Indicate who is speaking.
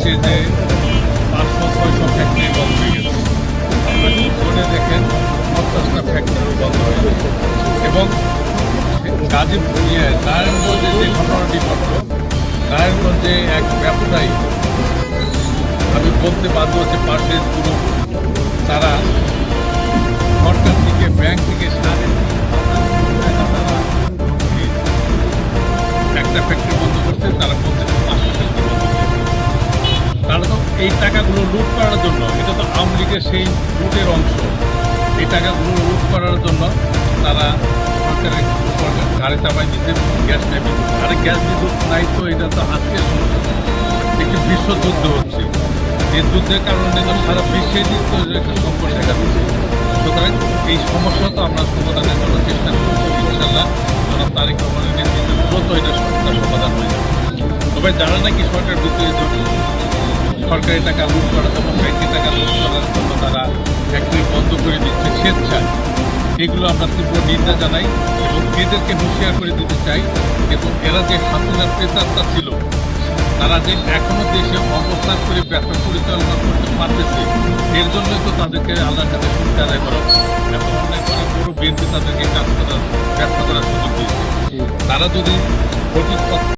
Speaker 1: দেখছে যে 500-600 ফ্যাক্টরি বন্ধ হয়ে গেছে। আপনারা করে দেখেন 50টা ফ্যাক্টরি বন্ধ হয়ে গেছে। এবং নারায়ণগঞ্জে যে ঘটনাটি ঘটল, নারায়ণগঞ্জে এক ব্যবসায়ী, আমি বলতে বাধ্য হচ্ছে পার্সেস গ্রুপ, তারা সরকার থেকে ব্যাংক থেকে 3.5 টাকা তারা একটা ফ্যাক্টরি বন্ধ করছে, তারা বলছে 5টা ফ্যাক্টরি বন্ধ করছে। তারা তো এই টাকাগুলো লুট করার জন্য, এটা তো আওয়ামী লীগের সেই লুটের অংশ, এই টাকাগুলো লুট করার জন্য তারা সরকারের ঘাড়ে চাপাই দিতে গ্যাস নাই, বিদ্যুৎ আরে গ্যাস বিদ্যুৎ নাই তো এটা তো আজকের সমস্যা। একটি বিশ্বযুদ্ধ হচ্ছে, এই যুদ্ধের কারণে তো সারা বিশ্বেই একটা সংকট দেখা দিচ্ছে। সুতরাং এই সমস্যা তো আমরা সমাধানের জন্য চেষ্টা করছি, ইনশাল্লাহ জনাব তারেক রহমানের নেতৃত্বে দ্রুত এটা সমস্যার সমাধান হয়ে যাবে। তবে যারা নাকি সরকার বিদ্যুৎ সরকারি টাকা লুট করার জন্য, ফ্যাক্টরি টাকা লুট করার জন্য তারা ফ্যাক্টরি বন্ধ করে দিচ্ছে স্বেচ্ছায়, এগুলো আমরা তীব্র নিন্দা জানাই এবং এদেরকে হুঁশিয়ার করে দিতে চাই। এবং এরা যে হাসিনার প্রেতাত্মা ছিল, তারা যে এখনো দেশে অবস্থান করে ব্যবসা পরিচালনা করতে পারতেছে, এর জন্যই তো তাদেরকে আল্লাহর কাছে শুনতে আদায় করা, এত অন্যায় করার পরও বিএনপি তাদেরকে কাজ করার ব্যবসা করার সুযোগ দিয়েছে। তারা যদি সঠিক